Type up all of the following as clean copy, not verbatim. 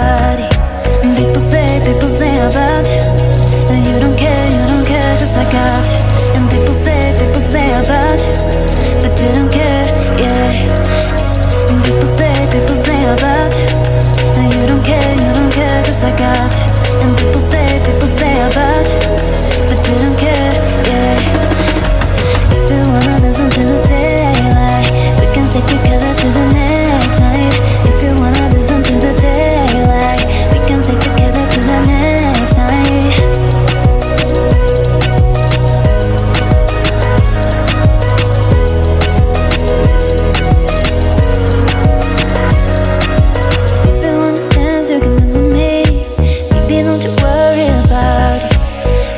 everybody. And people say about you, and you don't care, cause I got you. And people say about you, but you don't care, yeah. And people say about you, and you don't care, cause I got you. And people say about you, but you don't care, yeah. If you wanna listen to the daylight, we can stay together to the next night. If you wanna listen to the daylight, we can stay together to the next night. If you wanna dance, you can dance with me. Baby, don't you worry about it.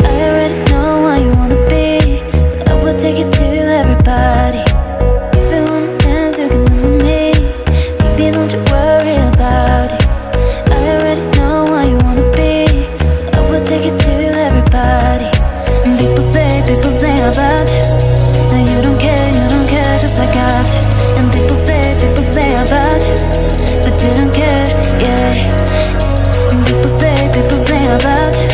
I already know what you wanna be, so I will take it to everybody. If you wanna dance, you can dance with me. Baby, don't you worry about it. I already know what you wanna be, so I will take it to everybody. And people say about you, and you don't care, cause I got you. And people say about you, but you don't care, yeah. And people say about you,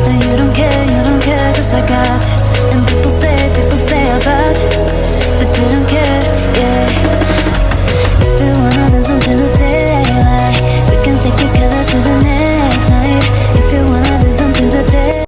and you don't care, cause I got you. And people say about you, but you don't care, yeah. If you wanna listen to the daylight, we can stay together to the